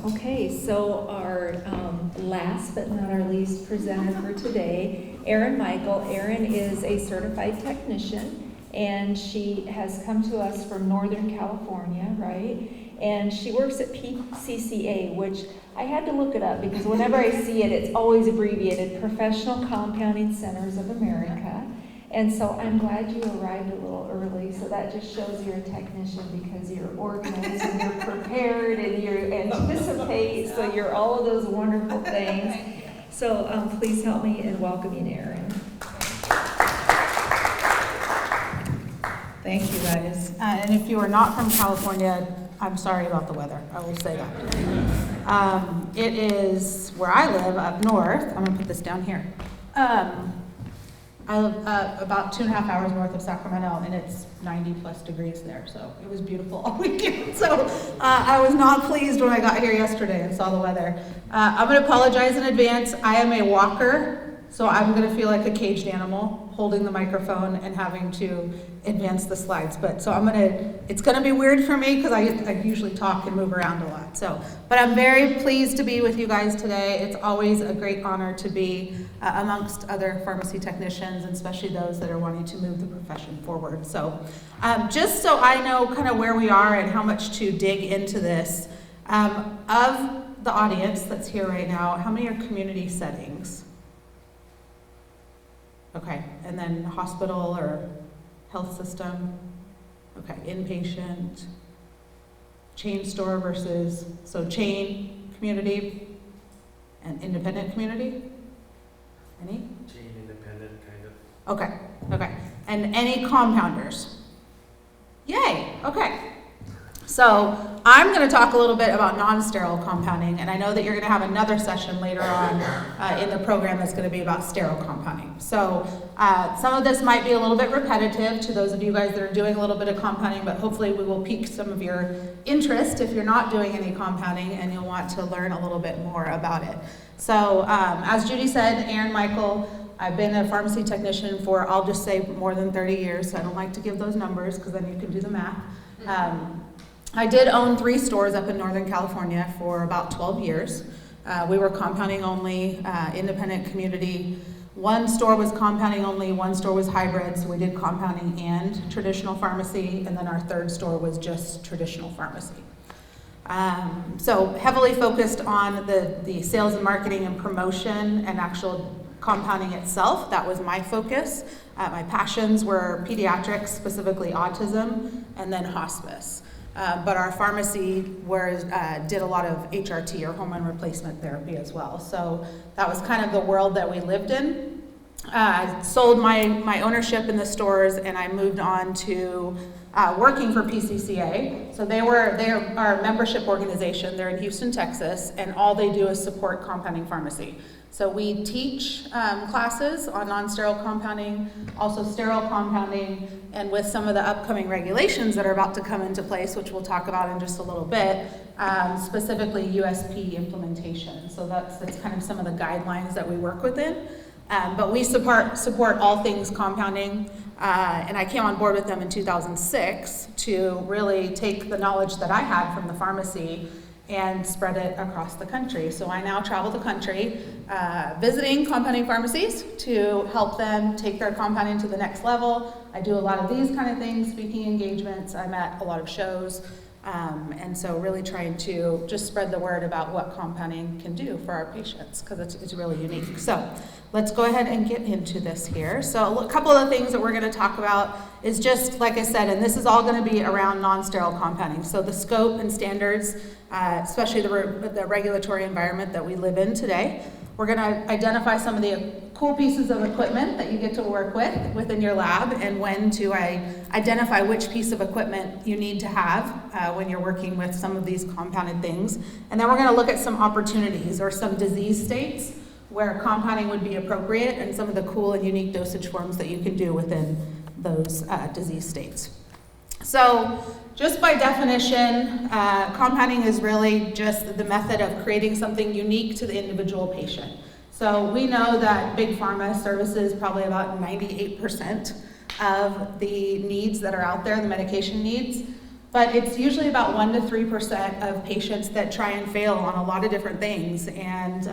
Okay, so our last but not our least presenter for today, Erin Michael. Erin is a certified technician, and she has come to us from Northern California, right? And she works at PCCA, which I had to look it up because whenever I see it, it's always abbreviated, Professional Compounding Centers of America. And so I'm glad you arrived a little early, so that just shows you're a technician because you're organized and you're prepared and you anticipate, so you're all of those wonderful things. So please help me in welcoming Erin. Thank you, guys. And if you are not from California, I'm sorry about the weather. I will say that. It is where I live up north. I'm going to put this down here. I live about 2.5 hours north of Sacramento, and it's 90 plus degrees there, so it was beautiful all weekend. So I was not pleased when I got here yesterday and saw the weather. I'm going to apologize in advance. I am a walker, so I'm going to feel like a caged animal holding the microphone and having to advance the slides. But so it's going to be weird for me because I usually talk and move around a lot. But I'm very pleased to be with you guys today. It's always a great honor to be amongst other pharmacy technicians, and especially those that are wanting to move the profession forward. So just so I know kind of where we are and how much to dig into this, of the audience that's here right now, how many are community settings? Okay, and then hospital or health system? Okay, inpatient, chain store versus, so chain, community, and independent community? Any? Chain, independent, kind of. Okay. And any compounders? Yay, okay. So I'm going to talk a little bit about non-sterile compounding, and I know that you're going to have another session later on in the program that's going to be about sterile compounding. So some of this might be a little bit repetitive to those of you guys that are doing a little bit of compounding, but hopefully we will pique some of your interest if you're not doing any compounding and you'll want to learn a little bit more about it. So as Judy said, Erin Michael, I've been a pharmacy technician for, I'll just say, more than 30 years. So I don't like to give those numbers because then you can do the math. I did own 3 stores up in Northern California for about 12 years. We were compounding only, independent community. 1 store was compounding only, 1 store was hybrid, so we did compounding and traditional pharmacy, and then our 3rd store was just traditional pharmacy. So heavily focused on the sales and marketing and promotion and actual compounding itself. That was my focus. My passions were pediatrics, specifically autism, and then hospice. But our pharmacy did a lot of HRT, or hormone replacement therapy, as well. So that was kind of the world that we lived in. I sold my ownership in the stores, and I moved on to working for PCCA. So they're our membership organization. They're in Houston, Texas, and all they do is support compounding pharmacy. So we teach classes on non-sterile compounding, also sterile compounding, and with some of the upcoming regulations that are about to come into place, which we'll talk about in just a little bit, specifically USP implementation. So that's kind of some of the guidelines that we work within. But we support all things compounding, and I came on board with them in 2006 to really take the knowledge that I had from the pharmacy and spread it across the country. So I now travel the country visiting compounding pharmacies to help them take their compounding to the next level. I do a lot of these kind of things, speaking engagements. I'm at a lot of shows. And so really trying to just spread the word about what compounding can do for our patients, because it's really unique. So let's go ahead and get into this here. So a couple of the things that we're going to talk about is just, like I said, and this is all going to be around non-sterile compounding. So the scope and standards, especially the regulatory environment that we live in today. We're going to identify some of the cool pieces of equipment that you get to work with within your lab, and when to identify which piece of equipment you need to have when you're working with some of these compounded things. And then we're going to look at some opportunities or some disease states where compounding would be appropriate, and some of the cool and unique dosage forms that you can do within those disease states. So just by definition, compounding is really just the method of creating something unique to the individual patient. So we know that big pharma services probably about 98% of the needs that are out there, the medication needs. But it's usually about 1 to 3% of patients that try and fail on a lot of different things. And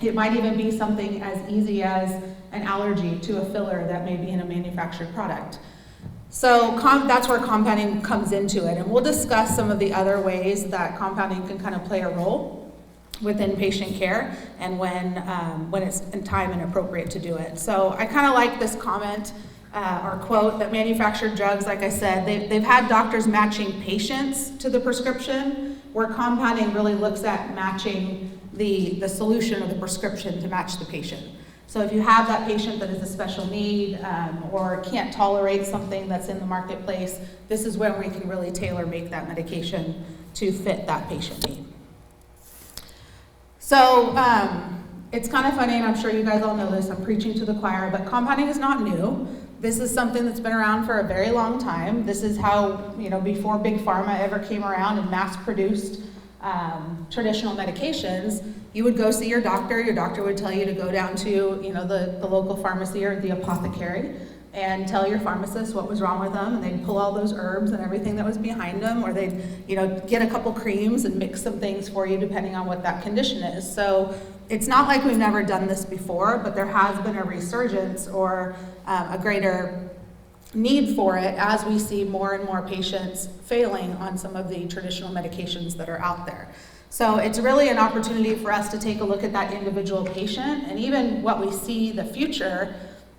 it might even be something as easy as an allergy to a filler that may be in a manufactured product. So that's where compounding comes into it. And we'll discuss some of the other ways that compounding can kind of play a role within patient care and when it's in time and appropriate to do it. So I kind of like this comment or quote that manufactured drugs, like I said, they've had doctors matching patients to the prescription, where compounding really looks at matching the solution or the prescription to match the patient. So if you have that patient that is a special need or can't tolerate something that's in the marketplace, this is when we can really tailor make that medication to fit that patient need. So it's kind of funny, and I'm sure you guys all know this, I'm preaching to the choir, but compounding is not new. This is something that's been around for a very long time. This is how, before Big Pharma ever came around and mass-produced traditional medications, you would go see your doctor would tell you to go down to, the local pharmacy or the apothecary and tell your pharmacist what was wrong with them, and they'd pull all those herbs and everything that was behind them, or they'd, get a couple creams and mix some things for you depending on what that condition is. So it's not like we've never done this before, but there has been a resurgence or a greater need for it as we see more and more patients failing on some of the traditional medications that are out there. So it's really an opportunity for us to take a look at that individual patient, and even what we see the future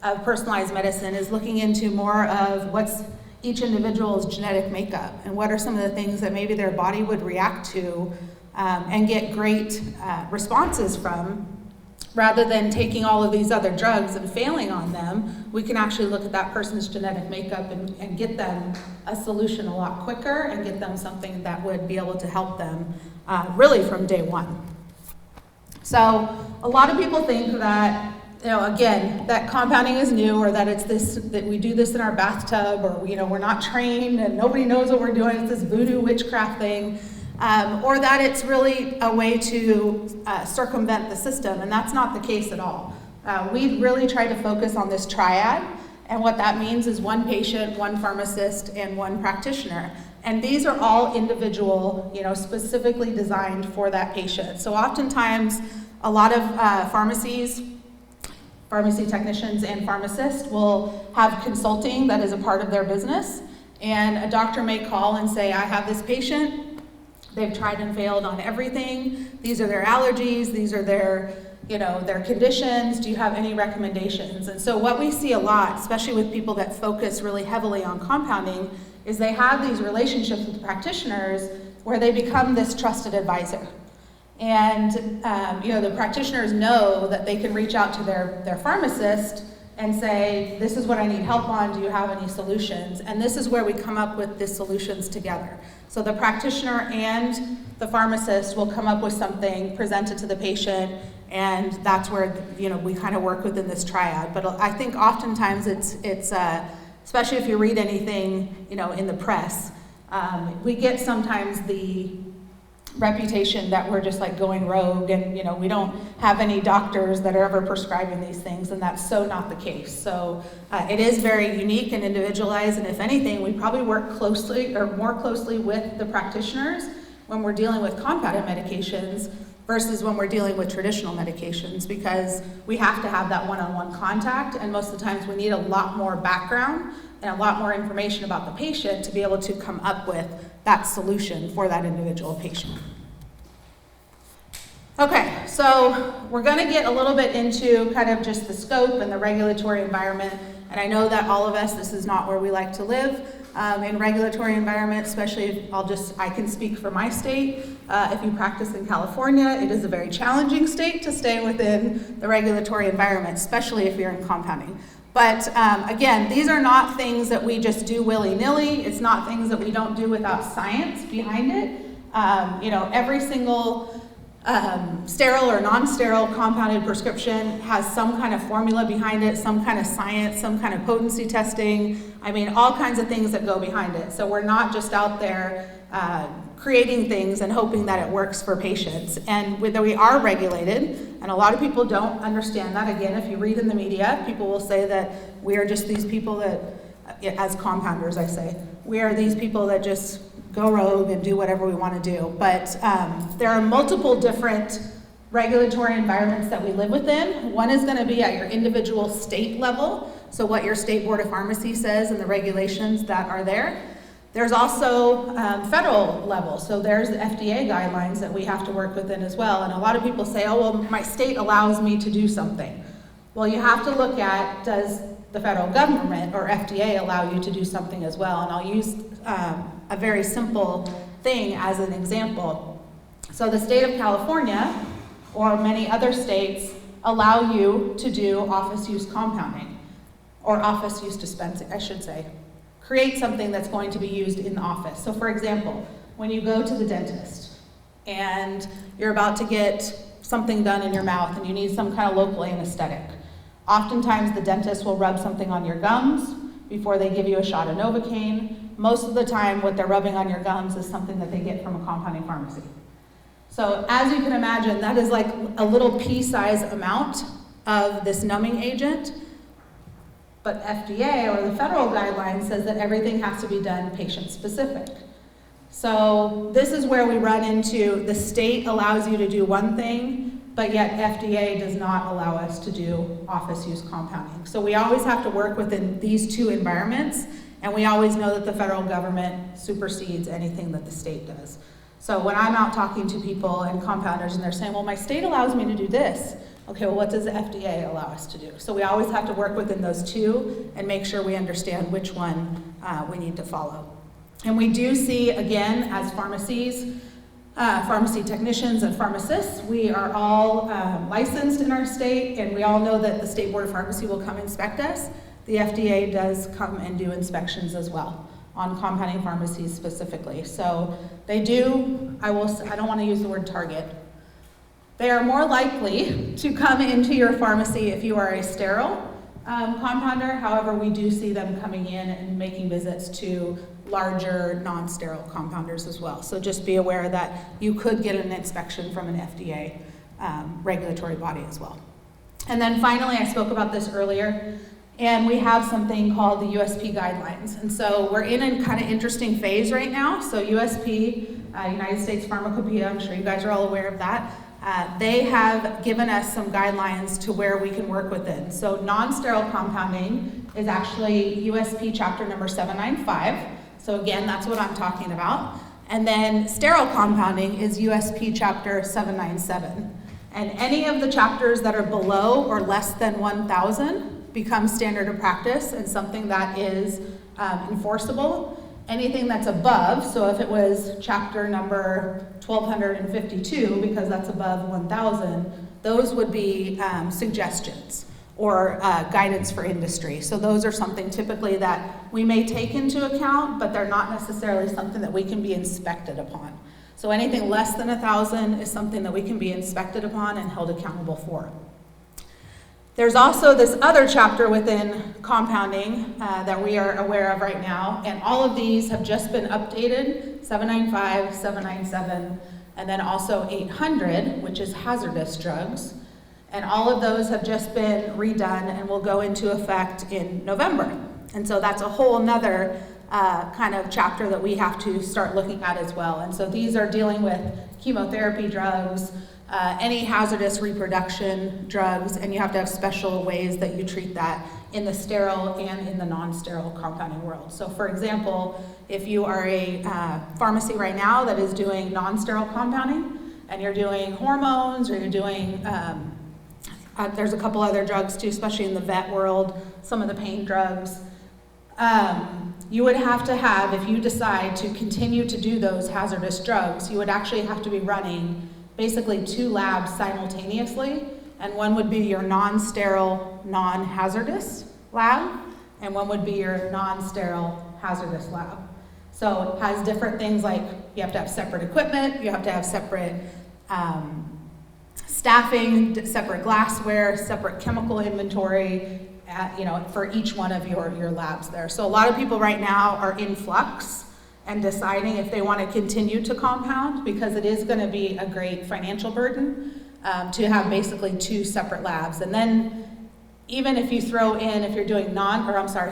of personalized medicine is looking into more of what's each individual's genetic makeup and what are some of the things that maybe their body would react to and get great responses from. Rather than taking all of these other drugs and failing on them, we can actually look at that person's genetic makeup and get them a solution a lot quicker and get them something that would be able to help them really from day one. So a lot of people think that, again, that compounding is new, or that it's this, that we do this in our bathtub, or we're not trained and nobody knows what we're doing. It's this voodoo witchcraft thing. Or that it's really a way to circumvent the system, and that's not the case at all. We really try to focus on this triad, and what that means is one patient, one pharmacist, and one practitioner. And these are all individual, specifically designed for that patient. So oftentimes, a lot of pharmacy technicians and pharmacists will have consulting that is a part of their business, and a doctor may call and say, I have this patient. They've tried and failed on everything. These are their allergies. These are their conditions. Do you have any recommendations? And so what we see a lot, especially with people that focus really heavily on compounding, is they have these relationships with practitioners where they become this trusted advisor. And the practitioners know that they can reach out to their pharmacist and say, this is what I need help on, do you have any solutions? And this is where we come up with the solutions together. So the practitioner and the pharmacist will come up with something, present it to the patient, and that's where we kind of work within this triad. But I think oftentimes it's especially if you read anything in the press, we get sometimes the reputation that we're just like going rogue and we don't have any doctors that are ever prescribing these things, and that's so not the case. So it is very unique and individualized, and if anything, we probably work closely or more closely with the practitioners when we're dealing with compounded medications versus when we're dealing with traditional medications, because we have to have that one-on-one contact, and most of the times we need a lot more background and a lot more information about the patient to be able to come up with that solution for that individual patient. Okay, so we're going to get a little bit into kind of just the scope and the regulatory environment, and I know that all of us, this is not where we like to live in regulatory environment, especially I can speak for my state. If you practice in California, it is a very challenging state to stay within the regulatory environment, especially if you're in compounding. But again, these are not things that we just do willy-nilly. It's not things that we don't do without science behind it. Every single sterile or non-sterile compounded prescription has some kind of formula behind it, some kind of science, some kind of potency testing. All kinds of things that go behind it. So we're not just out there creating things and hoping that it works for patients. And whether we are regulated, and a lot of people don't understand that. Again, if you read in the media, people will say that we are just these people that, as compounders I say, we are these people that just go rogue and do whatever we want to do. But there are multiple different regulatory environments that we live within. One is going to be at your individual state level, so what your state board of pharmacy says and the regulations that are there. There's also federal level, so there's the FDA guidelines that we have to work within as well. And a lot of people say, oh, well, my state allows me to do something. Well, you have to look at, does the federal government or FDA allow you to do something as well? And I'll use a very simple thing as an example. So the state of California, or many other states, allow you to do office use compounding, or office use dispensing, I should say. Create something that's going to be used in the office. So for example, when you go to the dentist and you're about to get something done in your mouth and you need some kind of local anesthetic, oftentimes the dentist will rub something on your gums before they give you a shot of Novocaine. Most of the time what they're rubbing on your gums is something that they get from a compounding pharmacy. So as you can imagine, that is like a little pea-size amount of this numbing agent. But FDA, or the federal guideline, says that everything has to be done patient-specific. So this is where we run into the state allows you to do one thing, but yet FDA does not allow us to do office use compounding. So we always have to work within these two environments, and we always know that the federal government supersedes anything that the state does. So when I'm out talking to people and compounders and they're saying, well, my state allows me to do this. Okay, well, what does the FDA allow us to do? So we always have to work within those two and make sure we understand which one we need to follow. And we do see, again, as pharmacies, pharmacy technicians and pharmacists, we are all licensed in our state, and we all know that the State Board of Pharmacy will come inspect us. The FDA does come and do inspections as well on compounding pharmacies specifically. So they do, I don't want to use the word target. They are more likely to come into your pharmacy if you are a sterile compounder. However, we do see them coming in and making visits to larger non-sterile compounders as well. So just be aware that you could get an inspection from an FDA regulatory body as well. And then finally, I spoke about this earlier, and we have something called the USP guidelines. And so we're in a kind of interesting phase right now. So USP, United States Pharmacopoeia, I'm sure you guys are all aware of that. They have given us some guidelines to where we can work within. So non-sterile compounding is actually USP chapter number 795. So again, that's what I'm talking about. And then sterile compounding is USP chapter 797. And any of the chapters that are below or less than 1,000 become standard of practice and something that is enforceable. Anything that's above, so if it was chapter number 1252, because that's above 1,000, those would be suggestions or guidance for industry. So those are something typically that we may take into account, but they're not necessarily something that we can be inspected upon. So anything less than 1,000 is something that we can be inspected upon and held accountable for. There's also this other chapter within compounding that we are aware of right now, and all of these have just been updated, 795, 797, and then also 800, which is hazardous drugs. And all of those have just been redone and will go into effect in November. And so that's a whole nother kind of chapter that we have to start looking at as well. And so these are dealing with chemotherapy drugs, any hazardous reproduction drugs, and you have to have special ways that you treat that in the sterile and in the non-sterile compounding world. So for example, if you are a pharmacy right now that is doing non-sterile compounding, and you're doing hormones, or you're doing, there's a couple other drugs too, especially in the vet world, some of the pain drugs, you would have to have, if you decide to continue to do those hazardous drugs, you would actually have to be running basically 2 labs simultaneously, and one would be your non-sterile, non-hazardous lab, and one would be your non-sterile hazardous lab. So it has different things like you have to have separate equipment, you have to have separate staffing, separate glassware, separate chemical inventory, for each one of your labs there. So a lot of people right now are in flux and deciding if they want to continue to compound, because it is going to be a great financial burden to have basically 2 separate labs. And then even if you throw in, if you're doing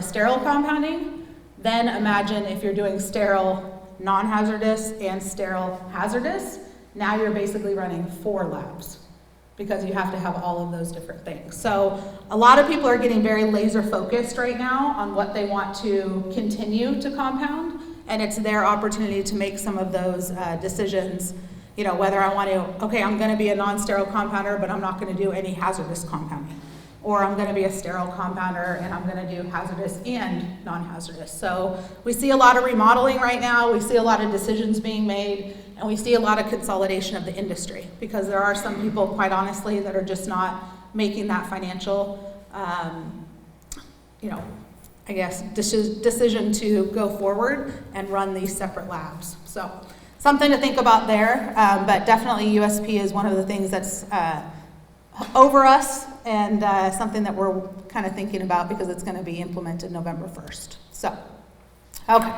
sterile compounding, Then imagine if you're doing sterile non-hazardous and sterile hazardous, now you're basically running 4 labs because you have to have all of those different things. So a lot of people are getting very laser focused right now on what they want to continue to compound, and it's their opportunity to make some of those decisions, you know, whether I want to, okay, I'm going to be a non-sterile compounder, but I'm not going to do any hazardous compounding. Or I'm going to be a sterile compounder and I'm going to do hazardous and non-hazardous. So we see a lot of remodeling right now, we see a lot of decisions being made, and we see a lot of consolidation of the industry because there are some people, quite honestly, that are just not making that financial, you know, I guess, decision to go forward and run these separate labs. So something to think about there, but definitely USP is one of the things that's over us and something that we're kind of thinking about because it's going to be implemented November 1st. So, okay.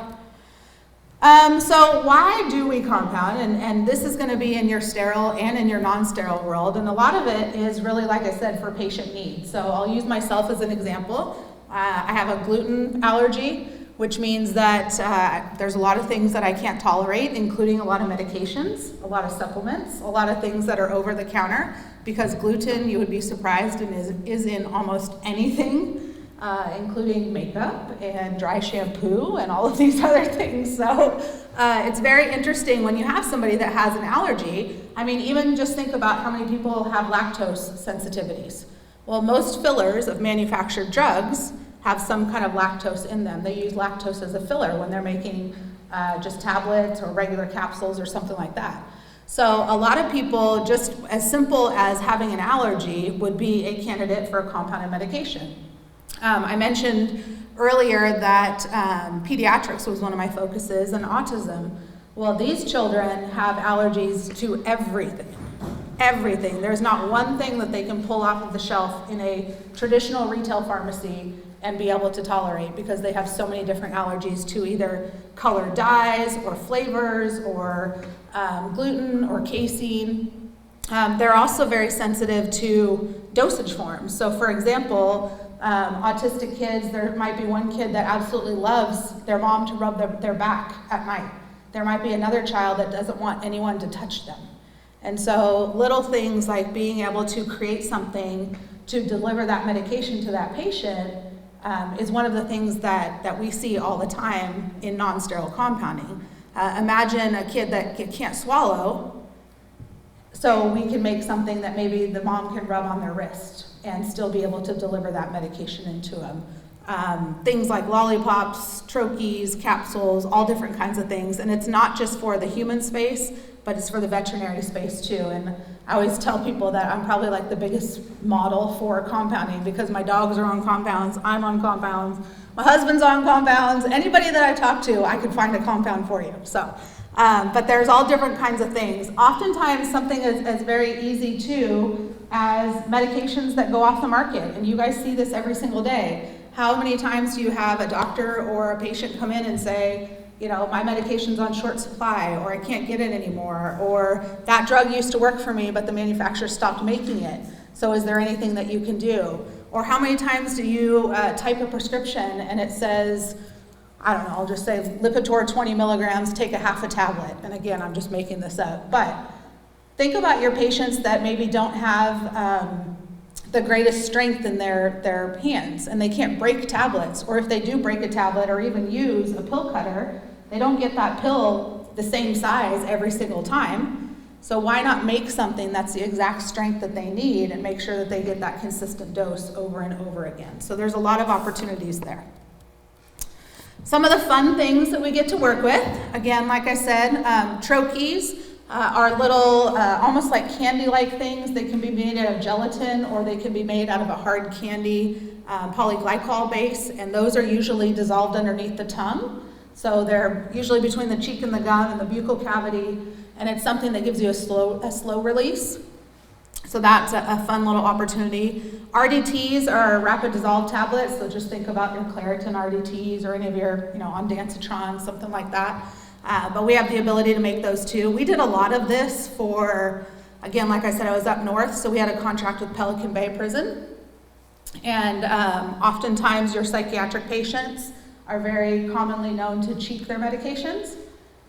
So why do we compound? And this is going to be in your sterile and in your non-sterile world. And a lot of it is really, like I said, for patient needs. So I'll use myself as an example. I have a gluten allergy, which means that there's a lot of things that I can't tolerate, including a lot of medications, a lot of supplements, a lot of things that are over the counter, because gluten, you would be surprised, and is in almost anything, including makeup and dry shampoo and all of these other things. So it's very interesting when you have somebody that has an allergy. I mean, even just think about how many people have lactose sensitivities. Well, most fillers of manufactured drugs have some kind of lactose in them. They use lactose as a filler when they're making just tablets or regular capsules or something like that. So a lot of people, just as simple as having an allergy, would be a candidate for a compounded medication. I mentioned earlier that pediatrics was one of my focuses, and autism. Well, these children have allergies to everything. Everything. There's not one thing that they can pull off of the shelf in a traditional retail pharmacy and be able to tolerate because they have so many different allergies to either colored dyes or flavors or gluten or casein. They're also very sensitive to dosage forms. So for example, autistic kids, there might be one kid that absolutely loves their mom to rub their back at night. There might be another child that doesn't want anyone to touch them. And so little things like being able to create something to deliver that medication to that patient is one of the things that we see all the time in non-sterile compounding. Imagine a kid that can't swallow, so we can make something that maybe the mom can rub on their wrist and still be able to deliver that medication into them. Things like lollipops, troches, capsules, all different kinds of things. And it's not just for the human space, but it's for the veterinary space too. And I always tell people that I'm probably like the biggest model for compounding because my dogs are on compounds, I'm on compounds, my husband's on compounds. Anybody that I talk to, I could find a compound for you. So, but there's all different kinds of things. Oftentimes something as very easy too as medications that go off the market. And you guys see this every single day. How many times do you have a doctor or a patient come in and say, you know, my medication's on short supply, or I can't get it anymore, or that drug used to work for me, but the manufacturer stopped making it. So is there anything that you can do? Or how many times do you type a prescription and it says, I don't know, I'll just say Lipitor 20 milligrams, take a half a tablet. And again, I'm just making this up. But think about your patients that maybe don't have the greatest strength in their hands and they can't break tablets, or if they do break a tablet or even use a pill cutter, they don't get that pill the same size every single time. So why not make something that's the exact strength that they need and make sure that they get that consistent dose over and over again? So there's a lot of opportunities there. Some of the fun things that we get to work with, again, like I said, troches are little, almost like candy-like things. They can be made out of gelatin or they can be made out of a hard candy polyglycol base, and those are usually dissolved underneath the tongue. So they're usually between the cheek and the gum and the buccal cavity, and it's something that gives you a slow release. So that's a fun little opportunity. RDTs are rapid dissolve tablets, so just think about your Claritin RDTs or any of your, ondansetron, something like that. But we have the ability to make those too. We did a lot of this for, again, like I said, I was up north, so we had a contract with Pelican Bay Prison. And oftentimes your psychiatric patients are very commonly known to cheat their medications.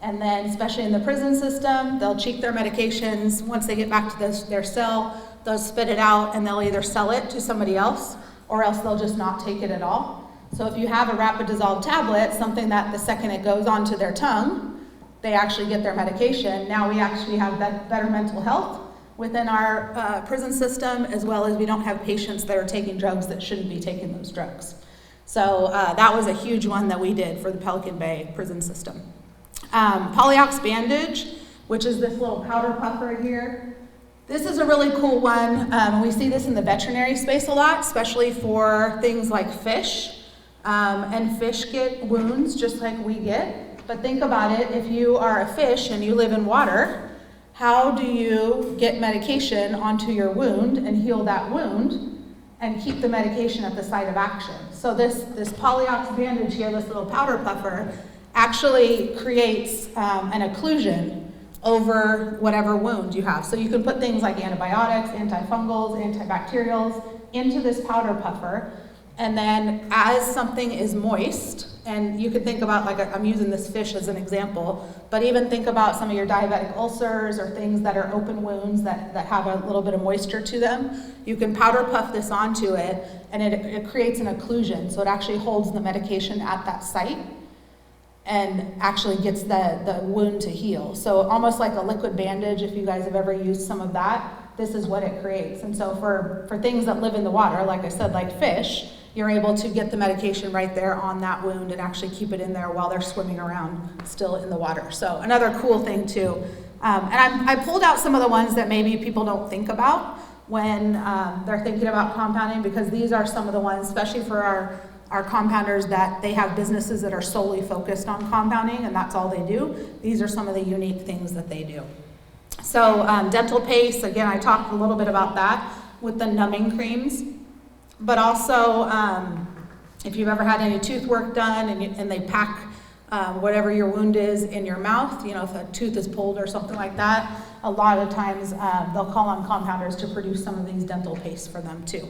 And then, especially in the prison system, they'll cheat their medications. Once they get back to their cell, they'll spit it out and they'll either sell it to somebody else or else they'll just not take it at all. So if you have a rapid dissolve tablet, something that the second it goes onto their tongue, they actually get their medication. Now we actually have better mental health within our prison system, as well as we don't have patients that are taking drugs that shouldn't be taking those drugs. So that was a huge one that we did for the Pelican Bay prison system. Polyox bandage, which is this little powder puff right here. This is a really cool one. We see this in the veterinary space a lot, especially for things like fish. And fish get wounds just like we get. But think about it, if you are a fish and you live in water, how do you get medication onto your wound and heal that wound and keep the medication at the site of action? So this polyox bandage here, this little powder puffer, actually creates an occlusion over whatever wound you have. So you can put things like antibiotics, antifungals, antibacterials into this powder puffer, and then as something is moist, and you could think about, like I'm using this fish as an example, but even think about some of your diabetic ulcers or things that are open wounds that have a little bit of moisture to them. You can powder puff this onto it, and it creates an occlusion. So it actually holds the medication at that site and actually gets the wound to heal. So almost like a liquid bandage, if you guys have ever used some of that, this is what it creates. And so for things that live in the water, like I said, like fish, you're able to get the medication right there on that wound and actually keep it in there while they're swimming around still in the water. So another cool thing too. And I pulled out some of the ones that maybe people don't think about when they're thinking about compounding, because these are some of the ones, especially for our compounders, that they have businesses that are solely focused on compounding and that's all they do. These are some of the unique things that they do. So dental paste, again, I talked a little bit about that with the numbing creams. But also, if you've ever had any tooth work done and they pack whatever your wound is in your mouth, you know, if a tooth is pulled or something like that, a lot of times they'll call on compounders to produce some of these dental pastes for them too.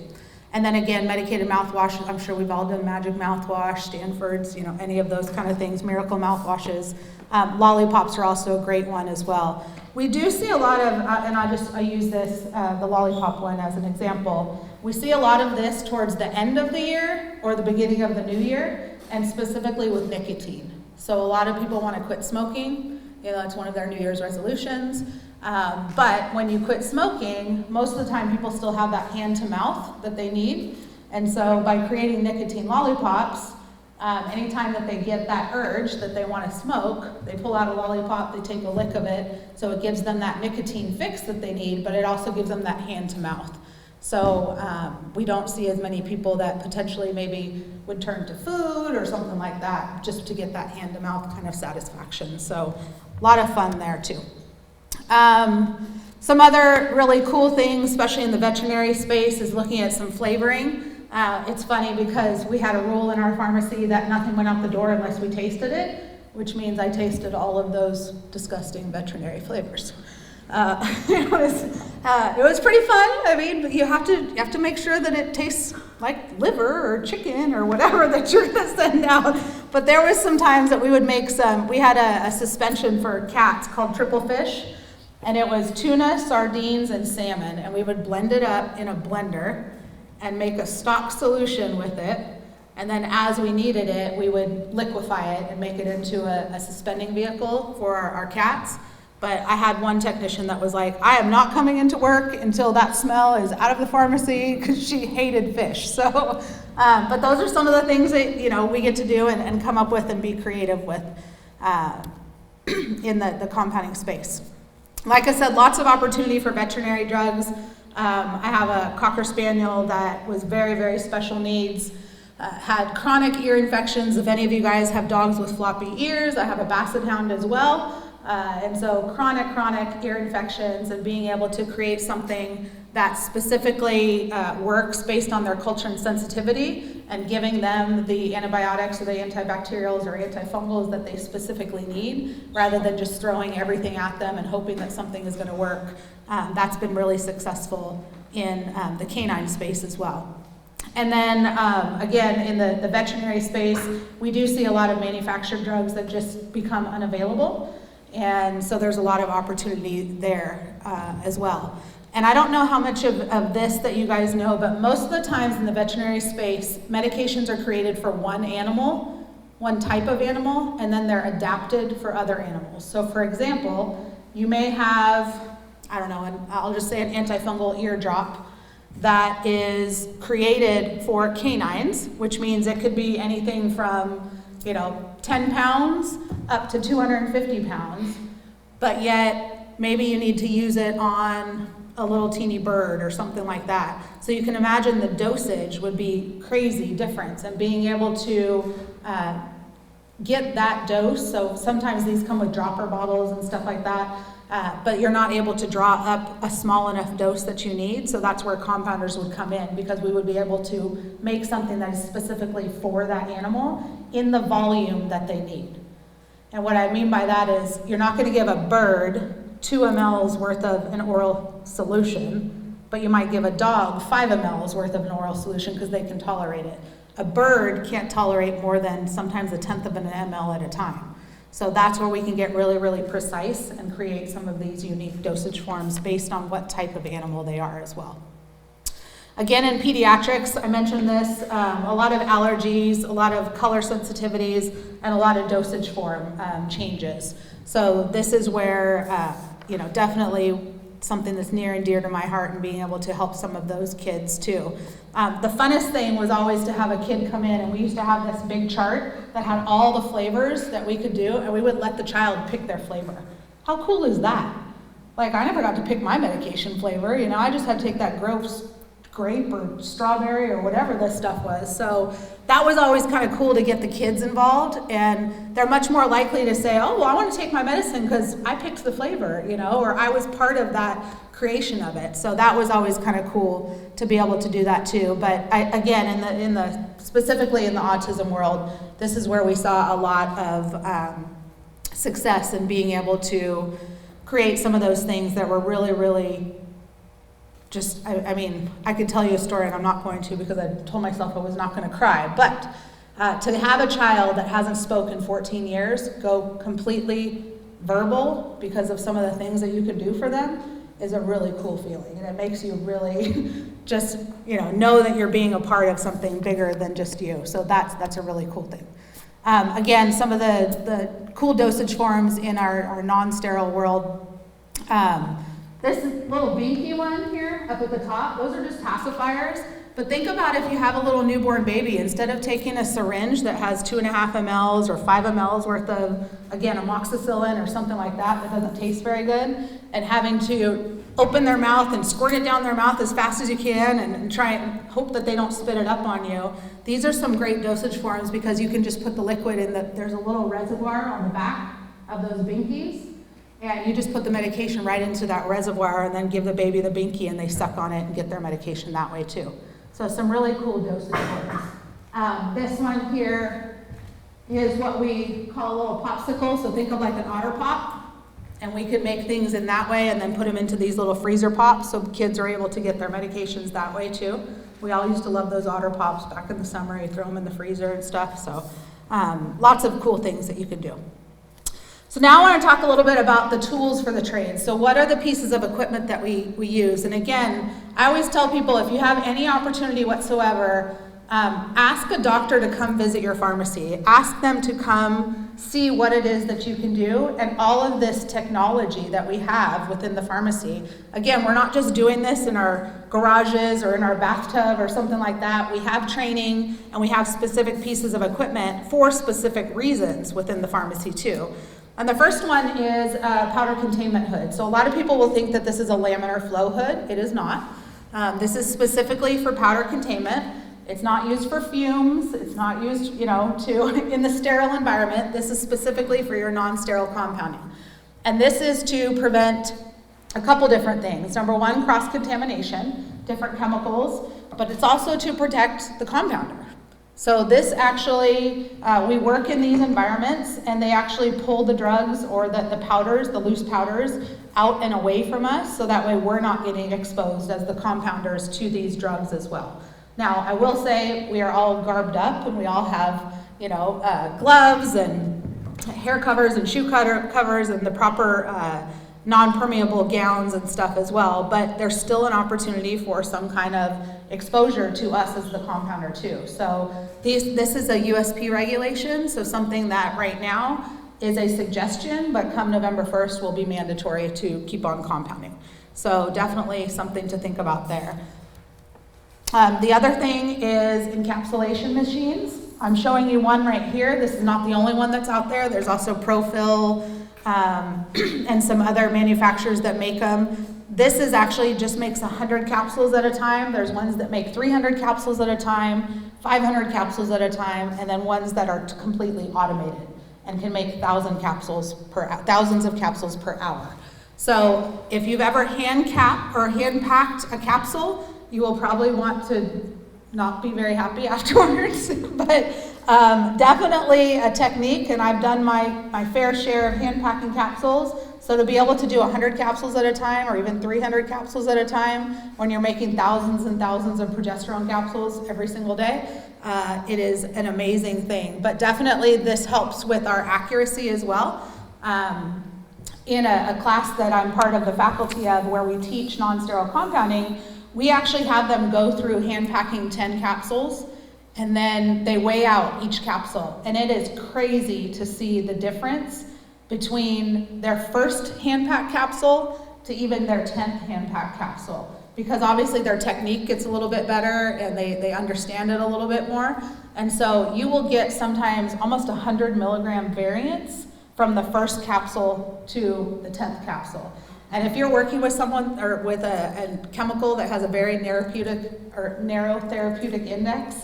And then again, medicated mouthwash, I'm sure we've all done Magic mouthwash, Stanford's, you know, any of those kind of things, Miracle mouthwashes. Lollipops are also a great one as well. We do see a lot of, and I use this, the lollipop one as an example. We see a lot of this towards the end of the year or the beginning of the new year, and specifically with nicotine. So a lot of people want to quit smoking. You know, it's one of their New Year's resolutions. But when you quit smoking, most of the time people still have that hand to mouth that they need. And so by creating nicotine lollipops, anytime that they get that urge that they want to smoke, they pull out a lollipop, they take a lick of it, so it gives them that nicotine fix that they need, but it also gives them that hand to mouth. So we don't see as many people that potentially maybe would turn to food or something like that just to get that hand to mouth kind of satisfaction. So a lot of fun there too. Some other really cool things, especially in the veterinary space, is looking at some flavoring. It's funny because we had a rule in our pharmacy that nothing went out the door unless we tasted it, which means I tasted all of those disgusting veterinary flavors. It was pretty fun. I mean, you have to make sure that it tastes like liver or chicken or whatever that you're gonna send out. But there was some times that we would make we had a suspension for cats called triple fish, and it was tuna, sardines, and salmon, and we would blend it up in a blender and make a stock solution with it. And then as we needed it, we would liquefy it and make it into a suspending vehicle for our cats. But I had one technician that was like, I am not coming into work until that smell is out of the pharmacy, because she hated fish. So, but those are some of the things that, you know, we get to do and come up with and be creative with in the compounding space. Like I said, lots of opportunity for veterinary drugs. I have a Cocker Spaniel that was very, very special needs, had chronic ear infections. If any of you guys have dogs with floppy ears, I have a Basset Hound as well. And so chronic ear infections, and being able to create something that specifically works based on their culture and sensitivity, and giving them the antibiotics or the antibacterials or antifungals that they specifically need, rather than just throwing everything at them and hoping that something is going to work. That's been really successful in the canine space as well. And then again, in the veterinary space, we do see a lot of manufactured drugs that just become unavailable. And so there's a lot of opportunity there as well. And I don't know how much of this that you guys know, but most of the times in the veterinary space, medications are created for one animal, one type of animal, and then they're adapted for other animals. So for example, you may have, I don't know, I'll just say an antifungal ear drop that is created for canines, which means it could be anything from, 10 pounds up to 250 pounds, but yet maybe you need to use it on a little teeny bird or something like that. So you can imagine the dosage would be crazy difference, and being able to get that dose. So sometimes these come with dropper bottles and stuff like that, but you're not able to draw up a small enough dose that you need. So that's where compounders would come in, because we would be able to make something that is specifically for that animal in the volume that they need. And what I mean by that is you're not going to give a bird 2 mLs worth of an oral solution, but you might give a dog 5 mLs worth of an oral solution because they can tolerate it. A bird can't tolerate more than sometimes 1/10 of an ml at a time. So that's where we can get really, really precise and create some of these unique dosage forms based on what type of animal they are as well. Again, in pediatrics, I mentioned this, a lot of allergies, a lot of color sensitivities, and a lot of dosage form changes. So this is where, definitely something that's near and dear to my heart, and being able to help some of those kids too. The funnest thing was always to have a kid come in, and we used to have this big chart that had all the flavors that we could do, and we would let the child pick their flavor. How cool is that? Like, I never got to pick my medication flavor, I just had to take that gross grape or strawberry or whatever this stuff was. So that was always kind of cool to get the kids involved, and they're much more likely to say, oh, well, I want to take my medicine because I picked the flavor, or I was part of that creation of it. So that was always kind of cool to be able to do that too. But again, specifically in the autism world, this is where we saw a lot of success in being able to create some of those things that were really, really just, I could tell you a story, and I'm not going to because I told myself I was not going to cry. But to have a child that hasn't spoken 14 years go completely verbal because of some of the things that you could do for them is a really cool feeling. And it makes you really just, know that you're being a part of something bigger than just you. So that's a really cool thing. Again, some of the cool dosage forms in our non-sterile world. This little binky one here up at the top, those are just pacifiers. But think about if you have a little newborn baby, instead of taking a syringe that has 2.5 mLs or 5 mLs worth of, again, amoxicillin or something like that doesn't taste very good, and having to open their mouth and squirt it down their mouth as fast as you can and try and hope that they don't spit it up on you. These are some great dosage forms because you can just put the liquid in there's a little reservoir on the back of those binkies. And you just put the medication right into that reservoir and then give the baby the binky and they suck on it and get their medication that way too. So some really cool dosage forms. This one here is what we call a little popsicle. So think of like an Otter Pop. And we could make things in that way and then put them into these little freezer pops so kids are able to get their medications that way too. We all used to love those Otter Pops back in the summer. You throw them in the freezer and stuff. So lots of cool things that you could do. So now I want to talk a little bit about the tools for the trade. So what are the pieces of equipment that we use? And again, I always tell people if you have any opportunity whatsoever, ask a doctor to come visit your pharmacy. Ask them to come see what it is that you can do and all of this technology that we have within the pharmacy. Again, we're not just doing this in our garages or in our bathtub or something like that. We have training and we have specific pieces of equipment for specific reasons within the pharmacy too. And the first one is a powder containment hood. So a lot of people will think that this is a laminar flow hood. It is not. This is specifically for powder containment. It's not used for fumes. It's not used, in the sterile environment. This is specifically for your non-sterile compounding. And this is to prevent a couple different things. Number one, cross-contamination, different chemicals, but it's also to protect the compounder. So this actually, we work in these environments and they actually pull the drugs or the powders, the loose powders, out and away from us so that way we're not getting exposed as the compounders to these drugs as well. Now, I will say we are all garbed up and we all have, gloves and hair covers and shoe covers and the proper non-permeable gowns and stuff as well, but there's still an opportunity for some kind of exposure to us as the compounder too. So this is a USP regulation, so something that right now is a suggestion, but come November 1st will be mandatory to keep on compounding. So definitely something to think about there. The other thing is encapsulation machines. I'm showing you one right here. This is not the only one that's out there. There's also Profil and some other manufacturers that make them. This is actually just makes 100 capsules at a time. There's ones that make 300 capsules at a time, 500 capsules at a time, and then ones that are completely automated and can make thousands of capsules per hour. So if you've ever hand packed a capsule, you will probably want to not be very happy afterwards, but definitely a technique, and I've done my fair share of hand packing capsules. So to be able to do 100 capsules at a time or even 300 capsules at a time when you're making thousands and thousands of progesterone capsules every single day, it is an amazing thing. But definitely this helps with our accuracy as well. In a class that I'm part of the faculty of where we teach non-sterile compounding, we actually have them go through hand packing 10 capsules and then they weigh out each capsule. And it is crazy to see the difference between their first hand pack capsule to even their 10th hand pack capsule. Because obviously their technique gets a little bit better and they understand it a little bit more. And so you will get sometimes almost 100 milligram variance from the first capsule to the 10th capsule. And if you're working with someone or with a chemical that has a very narrow therapeutic index,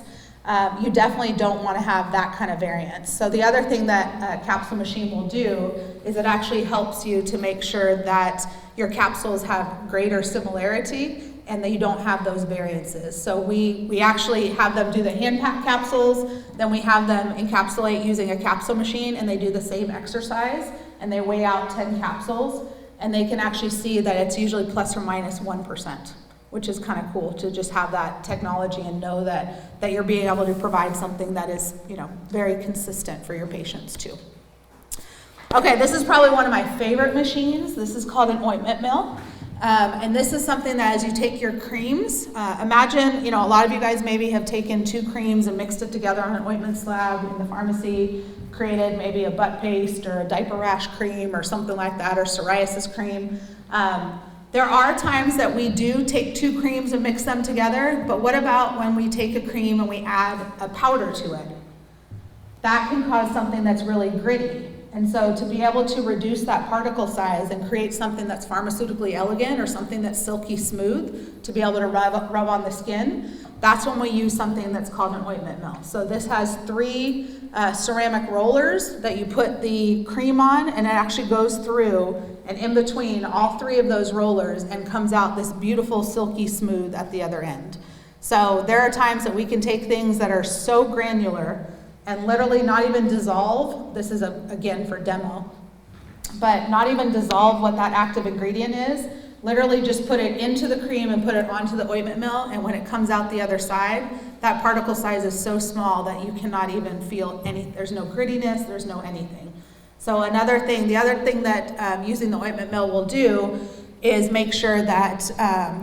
you definitely don't want to have that kind of variance. So the other thing that a capsule machine will do is it actually helps you to make sure that your capsules have greater similarity and that you don't have those variances. So we actually have them do the hand pack capsules, then we have them encapsulate using a capsule machine, and they do the same exercise and they weigh out 10 capsules. And they can actually see that it's usually plus or minus 1%, which is kind of cool to just have that technology and know that you're being able to provide something that is, very consistent for your patients too. Okay, this is probably one of my favorite machines. This is called an ointment mill. And this is something that as you take your creams, imagine, a lot of you guys maybe have taken 2 creams and mixed it together on an ointment slab in the pharmacy, created maybe a butt paste or a diaper rash cream or something like that, or psoriasis cream. There are times that we do take 2 creams and mix them together, but what about when we take a cream and we add a powder to it? That can cause something that's really gritty. And so to be able to reduce that particle size and create something that's pharmaceutically elegant or something that's silky smooth to be able to rub on the skin, that's when we use something that's called an ointment mill. So this has 3 ceramic rollers that you put the cream on, and it actually goes through and in between all 3 of those rollers and comes out this beautiful silky smooth at the other end. So there are times that we can take things that are so granular and literally not even dissolve. This is again for demo, but not even dissolve what that active ingredient is. Literally just put it into the cream and put it onto the ointment mill, and when it comes out the other side, that particle size is so small that you cannot even feel anything. There's no grittiness, there's no anything. So the other thing that using the ointment mill will do is make sure that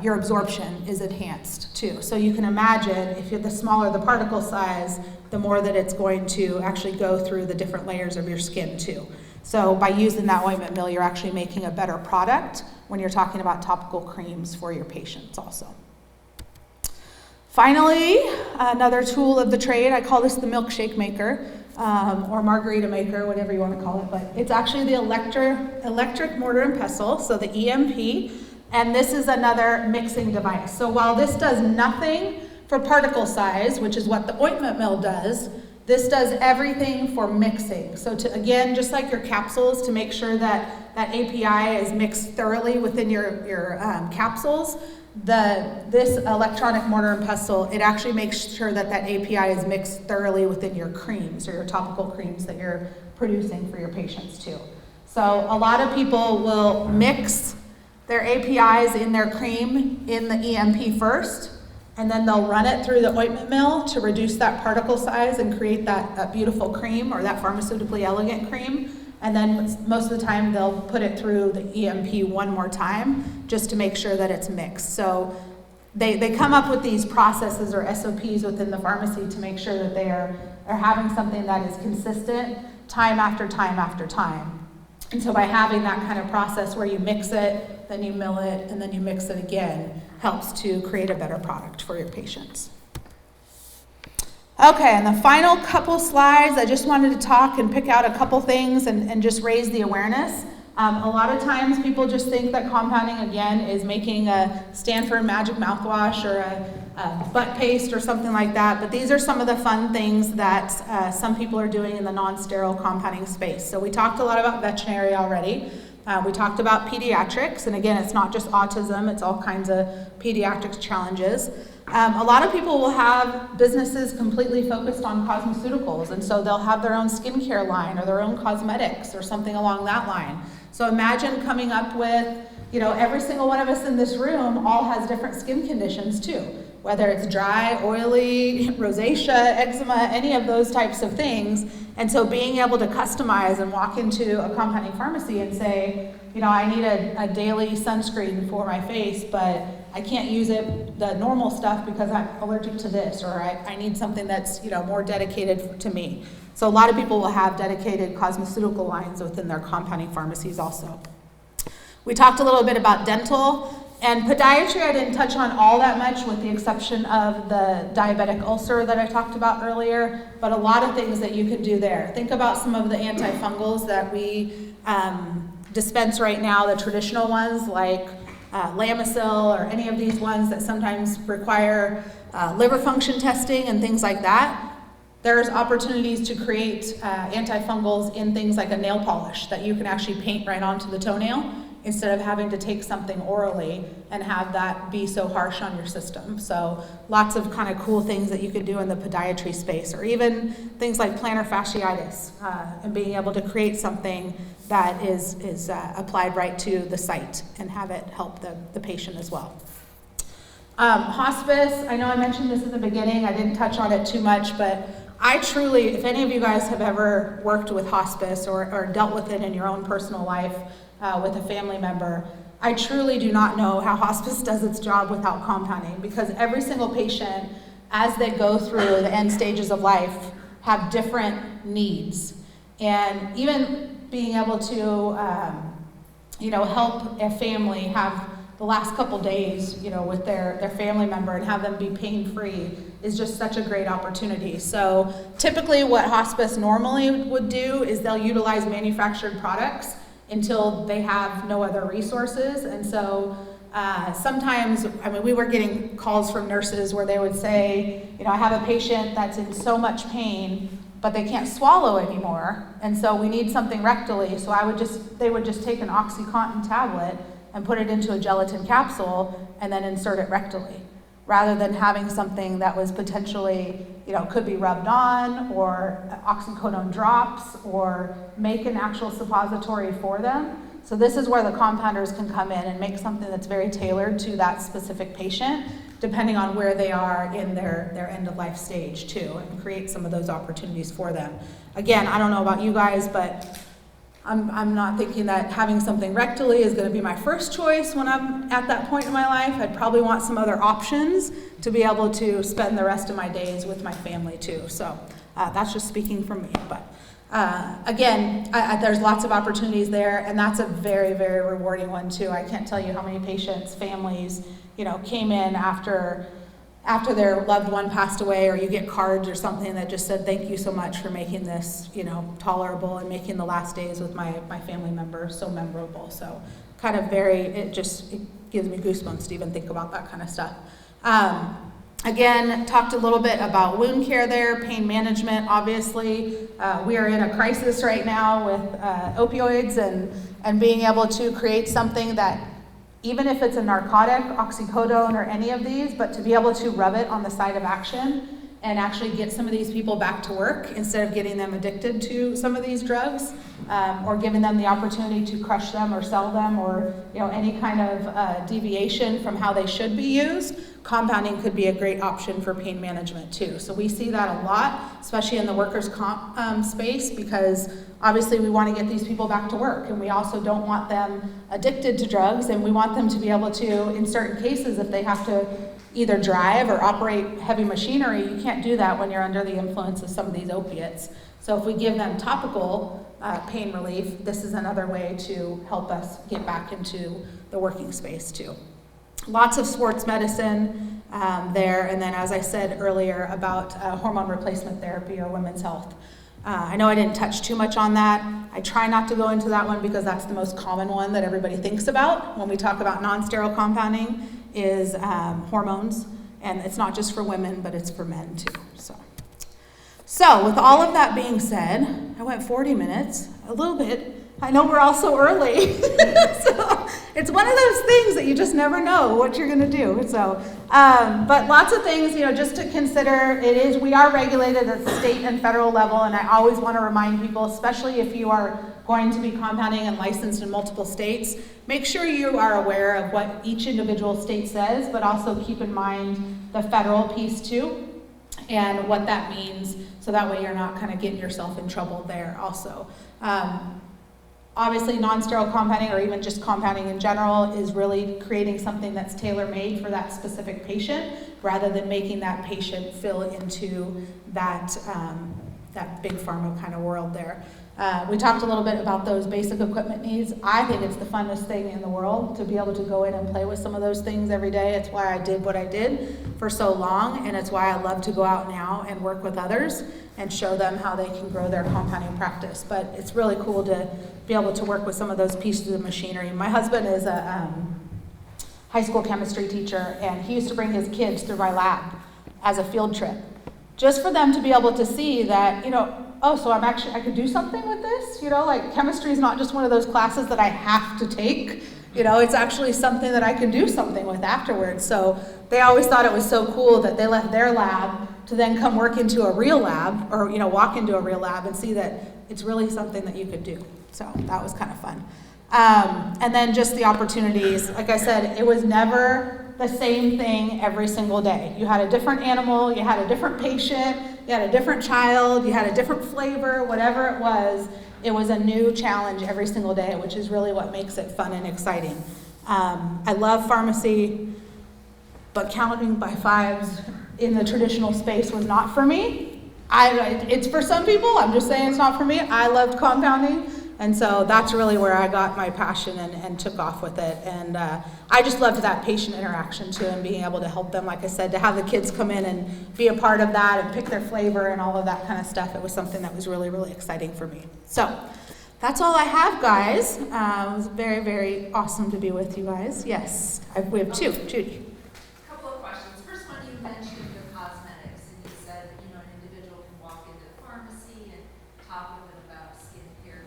your absorption is enhanced too. So you can imagine if the smaller the particle size, the more that it's going to actually go through the different layers of your skin too. So by using that ointment mill, you're actually making a better product when you're talking about topical creams for your patients also. Finally, another tool of the trade, I call this the milkshake maker, or margarita maker, whatever you want to call it, but it's actually the electric mortar and pestle, so the EMP, and this is another mixing device. So while this does nothing for particle size, which is what the ointment mill does, this does everything for mixing. So again, just like your capsules, to make sure that that API is mixed thoroughly within your capsules, this electronic mortar and pestle, it actually makes sure that that API is mixed thoroughly within your creams or your topical creams that you're producing for your patients too. So a lot of people will mix their APIs in their cream in the EMP first, and then they'll run it through the ointment mill to reduce that particle size and create that beautiful cream, or that pharmaceutically elegant cream. And then most of the time they'll put it through the EMP one more time just to make sure that it's mixed. So they come up with these processes or SOPs within the pharmacy to make sure that they are having something that is consistent time after time after time. And so by having that kind of process where you mix it, then you mill it, and then you mix it again, helps to create a better product for your patients. Okay, and the final couple slides, I just wanted to talk and pick out a couple things and just raise the awareness. A lot of times people just think that compounding, again, is making a Stanford Magic mouthwash or a butt paste or something like that, but these are some of the fun things that some people are doing in the non-sterile compounding space. So we talked a lot about veterinary already. We talked about pediatrics, and again, it's not just autism, it's all kinds of pediatrics challenges. A lot of people will have businesses completely focused on cosmeceuticals, and so they'll have their own skincare line or their own cosmetics or something along that line. So imagine coming up with, every single one of us in this room all has different skin conditions too, whether it's dry, oily, rosacea, eczema, any of those types of things. And so being able to customize and walk into a compounding pharmacy and say, I need a daily sunscreen for my face, but I can't use the normal stuff because I'm allergic to this, or I need something that's more dedicated to me. So a lot of people will have dedicated cosmeceutical lines within their compounding pharmacies also. We talked a little bit about dental and podiatry. I didn't touch on all that much with the exception of the diabetic ulcer that I talked about earlier, but a lot of things that you can do there. Think about some of the antifungals that we dispense right now, the traditional ones like Lamisil or any of these ones that sometimes require liver function testing and things like that. There's opportunities to create antifungals in things like a nail polish that you can actually paint right onto the toenail instead of having to take something orally and have that be so harsh on your system. So lots of kind of cool things that you could do in the podiatry space, or even things like plantar fasciitis and being able to create something that is applied right to the site and have it help the patient as well. Hospice, I know I mentioned this at the beginning, I didn't touch on it too much, but I truly, if any of you guys have ever worked with hospice or dealt with it in your own personal life with a family member, I truly do not know how hospice does its job without compounding, because every single patient, as they go through the end stages of life, have different needs. And even being able to, help a family have the last couple days, with their family member and have them be pain-free is just such a great opportunity. So typically what hospice normally would do is they'll utilize manufactured products until they have no other resources. And so sometimes, we were getting calls from nurses where they would say, I have a patient that's in so much pain, but they can't swallow anymore, and so we need something rectally. So they would just take an OxyContin tablet and put it into a gelatin capsule and then insert it rectally, rather than having something that was potentially, could be rubbed on, or oxycodone drops, or make an actual suppository for them. So this is where the compounders can come in and make something that's very tailored to that specific patient, depending on where they are in their end of life stage too, and create some of those opportunities for them. Again, I don't know about you guys, but I'm not thinking that having something rectally is going to be my first choice when I'm at that point in my life. I'd probably want some other options to be able to spend the rest of my days with my family too. So that's just speaking from me. But again, there's lots of opportunities there, and that's a very, very rewarding one too. I can't tell you how many patients, families, came in after their loved one passed away, or you get cards or something that just said, thank you so much for making this, tolerable and making the last days with my family member so memorable. So kind of it gives me goosebumps to even think about that kind of stuff. Again, talked a little bit about wound care there, pain management, obviously. We are in a crisis right now with opioids and being able to create something that, even if it's a narcotic, oxycodone or any of these, but to be able to rub it on the site of action and actually get some of these people back to work instead of getting them addicted to some of these drugs, or giving them the opportunity to crush them or sell them, or any kind of deviation from how they should be used. Compounding could be a great option for pain management too. So we see that a lot, especially in the workers' comp space, because obviously we want to get these people back to work, and we also don't want them addicted to drugs, and we want them to be able to, in certain cases, if they have to either drive or operate heavy machinery, you can't do that when you're under the influence of some of these opiates. So if we give them topical pain relief, this is another way to help us get back into the working space too. Lots of sports medicine there, and then as I said earlier about hormone replacement therapy or women's health. I know I didn't touch too much on that. I try not to go into that one because that's the most common one that everybody thinks about when we talk about non-sterile compounding is hormones, and it's not just for women, but it's for men too. So with all of that being said, I went 40 minutes, a little bit. I know we're all so early. So it's one of those things that you just never know what you're going to do. So, but lots of things, just to consider. We are regulated at the state and federal level, and I always want to remind people, especially if you are going to be compounding and licensed in multiple states, make sure you are aware of what each individual state says, but also keep in mind the federal piece too, and what that means, so that way you're not kind of getting yourself in trouble there also. Obviously, non-sterile compounding, or even just compounding in general, is really creating something that's tailor-made for that specific patient, rather than making that patient fill into that big pharma kind of world there. We talked a little bit about those basic equipment needs. I think it's the funnest thing in the world to be able to go in and play with some of those things every day. It's why I did what I did for so long, and it's why I love to go out now and work with others and show them how they can grow their compounding practice. But it's really cool to be able to work with some of those pieces of machinery. My husband is a high school chemistry teacher, and he used to bring his kids through my lab as a field trip, just for them to be able to see that, oh, so I could do something with this? Like chemistry is not just one of those classes that I have to take. It's actually something that I can do something with afterwards. So they always thought it was so cool that they left their lab to then come work into a real lab, or walk into a real lab and see that it's really something that you could do. So that was kind of fun. And then just the opportunities. Like I said, it was never the same thing every single day. You had a different animal, you had a different patient, you had a different child, you had a different flavor, whatever it was a new challenge every single day, which is really what makes it fun and exciting. I love pharmacy, but counting by fives in the traditional space was not for me. It's for some people, I'm just saying it's not for me. I loved compounding, and so that's really where I got my passion and took off with it. And I just loved that patient interaction too, and being able to help them, like I said, to have the kids come in and be a part of that and pick their flavor and all of that kind of stuff. It was something that was really, really exciting for me. So that's all I have, guys. It was very, very awesome to be with you guys. Yes, we have two. Judy. Couple of questions. First one, you mentioned the cosmetics, and you said an individual can walk into the pharmacy and talk with them about skincare.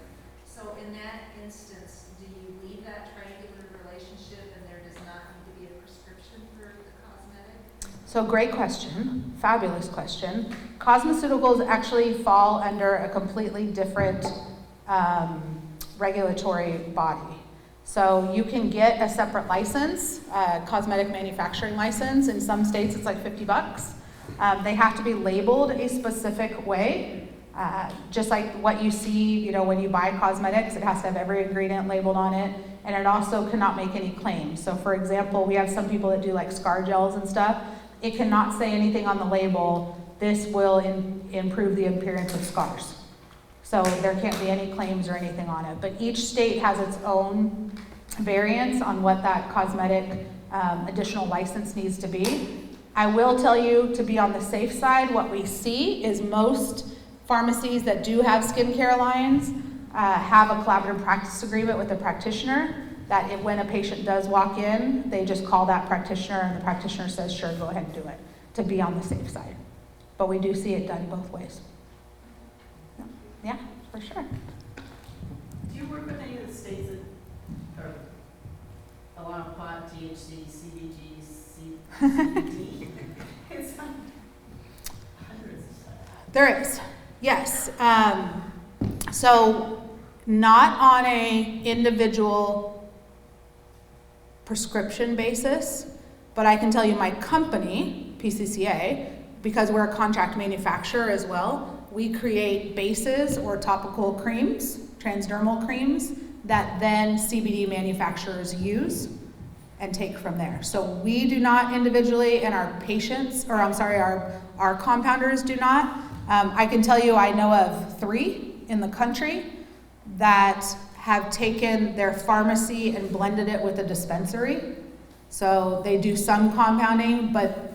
So in that instance, do you leave that triangular relationship, and there does not need to be a prescription for the cosmetic? So great question, fabulous question. Cosmeceuticals actually fall under a completely different regulatory body. So you can get a separate license, cosmetic manufacturing license. In some states it's like $50. They have to be labeled a specific way, just like what you see, when you buy cosmetics, it has to have every ingredient labeled on it, and it also cannot make any claims. So for example, we have some people that do like scar gels and stuff. It cannot say anything on the label, this will improve the appearance of scars. So there can't be any claims or anything on it. But each state has its own variance on what that cosmetic additional license needs to be. I will tell you, to be on the safe side, what we see is most pharmacies that do have skincare lines have a collaborative practice agreement with the practitioner, that when a patient does walk in, they just call that practitioner and the practitioner says, sure, go ahead and do it, to be on the safe side. But we do see it done both ways. Yeah, for sure. Do you work with any of the states that are allow pot, THC, CBG, CBD? There is, yes. So not on a individual prescription basis, but I can tell you my company, PCCA, because we're a contract manufacturer as well, we create bases or topical creams, transdermal creams, that then CBD manufacturers use and take from there. So we do not individually, and our patients, or I'm sorry, our compounders do not. I can tell you I know of 3 in the country that have taken their pharmacy and blended it with a dispensary. So they do some compounding, but